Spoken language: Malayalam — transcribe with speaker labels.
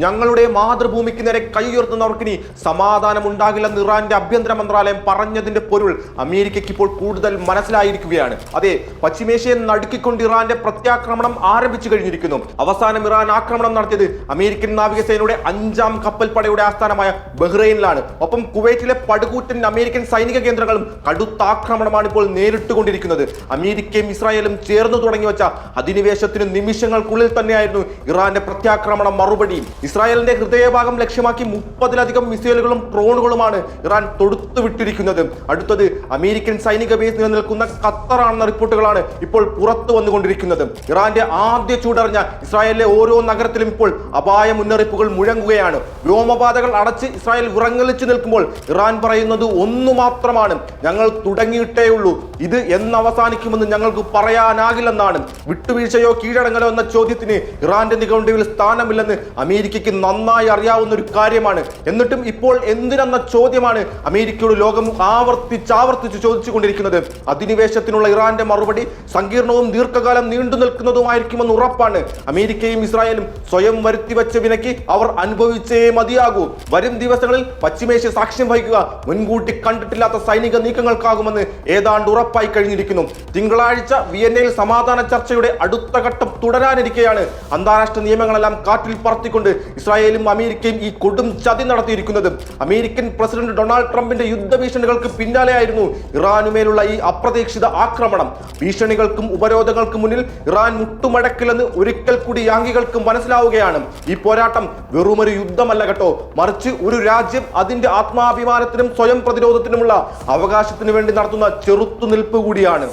Speaker 1: ഞങ്ങളുടെ മാതൃഭൂമിക്ക് നേരെ കൈയുയർത്തുന്നവർക്കിനി സമാധാനം ഉണ്ടാകില്ലെന്ന് ഇറാന്റെ ആഭ്യന്തര മന്ത്രാലയം പറഞ്ഞതിന്റെ പൊരുൾ അമേരിക്കയ്ക്ക് ഇപ്പോൾ കൂടുതൽ മനസ്സിലായിരിക്കുകയാണ്. അതെ, പശ്ചിമേഷ്യയെ നടുക്കിക്കൊണ്ട് ഇറാന്റെ പ്രത്യാക്രമണം ആരംഭിച്ചു കഴിഞ്ഞിരിക്കുന്നു. അവസാനം ഇറാൻ ആക്രമണം നടത്തിയത് അമേരിക്കൻ നാവികസേനയുടെ 5ാം കപ്പൽപ്പടയുടെ ആസ്ഥാനമായ ബഹ്റൈനിലാണ്. ഒപ്പം കുവൈറ്റിലെ പടുകൂറ്റൻ അമേരിക്കൻ സൈനിക കേന്ദ്രങ്ങളും കടുത്ത ആക്രമണമാണ് ഇപ്പോൾ നേരിട്ടുകൊണ്ടിരിക്കുന്നത്. അമേരിക്കയും ഇസ്രായേലും ചേർന്ന് തുടങ്ങി വെച്ച അധിനിവേശത്തിന് നിമിഷങ്ങൾക്കുള്ളിൽ തന്നെയായിരുന്നു ഇറാന്റെ പ്രത്യാക്രമണ മറുപടി. ഇസ്രായേലിന്റെ ഹൃദയഭാഗം ലക്ഷ്യമാക്കി 30-ലധികം മിസൈലുകളും ഡ്രോണുകളുമാണ് ഇറാൻ തൊടുത്തുവിട്ടിരിക്കുന്നത്. അടുത്തത് അമേരിക്കൻ സൈനിക ബേസ് നിലനിൽക്കുന്ന ഖത്തറാണെന്ന റിപ്പോർട്ടുകളാണ് ഇപ്പോൾ പുറത്തു വന്നുകൊണ്ടിരിക്കുന്നത്. ഇറാന്റെ ആദ്യ ചൂടറിഞ്ഞ ഇസ്രായേലിലെ ഓരോ നഗരത്തിലും ഇപ്പോൾ അപായ മുന്നറിയിപ്പുകൾ മുഴങ്ങുകയാണ്. വ്യോമപാതകൾ അടച്ച് ഇസ്രായേൽ വിറങ്ങലിച്ചു നിൽക്കുമ്പോൾ ഇറാൻ പറയുന്നത് ഒന്നു മാത്രമാണ്: ഞങ്ങൾ തുടങ്ങിയിട്ടേയുള്ളൂ, ഇത് എന്ന് അവസാനിക്കുമെന്ന് ഞങ്ങൾക്ക് പറയാനാകില്ലെന്നാണ്. വിട്ടുവീഴ്ചയോ കീഴടങ്ങലോ എന്ന ചോദ്യത്തിന് ഇറാന്റെ നിഘണ്ടുവിൽ സ്ഥാനമില്ലെന്ന് അമേരിക്കയ്ക്ക് നന്നായി അറിയാവുന്ന ഒരു കാര്യമാണ്. എന്നിട്ടും ഇപ്പോൾ എന്തിനെന്ന ചോദ്യമാണ് അമേരിക്കയോട് ലോകം ആവർത്തിച്ച് ചോദിച്ചുകൊണ്ടിരിക്കുന്നത്. അധിനിവേശത്തിനുള്ള ഇറാന്റെ മറുപടി സങ്കീർണവും ദീർഘകാലം നീണ്ടു നിൽക്കുന്നതുമായിരിക്കുമെന്ന് ഉറപ്പാണ്. അമേരിക്കയും ഇസ്രായേലും സ്വയം വരുത്തിവെച്ച വിലയ്ക്ക് അവർ അനുഭവിച്ചേ മതിയാകൂ. വരും ദിവസങ്ങളിൽ പശ്ചിമേഷ്യ സാക്ഷ്യം വഹിക്കുക മുൻകൂട്ടി കണ്ടിട്ടില്ലാത്ത സൈനിക നീക്കങ്ങൾക്കാകുമെന്ന് ഏതാണ്ട് ഉറപ്പായി കഴിഞ്ഞിരിക്കുന്നു. തിങ്കളാഴ്ച വിയന്നയിൽ സമാധാന ചർച്ചയുടെ അടുത്ത ഘട്ടം തുടരാനിരിക്കെയാണ് അന്താരാഷ്ട്ര നിയമങ്ങളെല്ലാം കാറ്റിൽ പറത്തിക്കൊണ്ട് ഇസ്രായേലും അമേരിക്കയും ഈ കൊടും ചതി നടത്തിയിരിക്കുന്നത്. അമേരിക്കൻ പ്രസിഡന്റ് ഡൊണാൾഡ് ട്രംപിന്റെ യുദ്ധഭീഷണികൾക്ക് പിന്നാലെയായിരുന്നു ഇറാനുമേലുള്ള ഈ അപ്രതീക്ഷിത ആക്രമണം. ഭീഷണികൾക്കും ഉപരോധങ്ങൾക്കും മുന്നിൽ ഇറാൻ മുട്ടുമടക്കില്ലെന്ന് ഒരിക്കൽ കൂടി യാങ്കികൾക്ക് മനസ്സിലാവുകയാണ്. ഈ പോരാട്ടം വെറുമൊരു യുദ്ധമല്ല കേട്ടോ, മറിച്ച് ഒരു രാജ്യം അതിന്റെ ആത്മാഭിമാനത്തിനും സ്വയം പ്രതിരോധത്തിനുമുള്ള അവകാശത്തിനു വേണ്ടി നടത്തുന്ന ചെറുത്തുനിൽപ്പ് കൂടിയാണ്.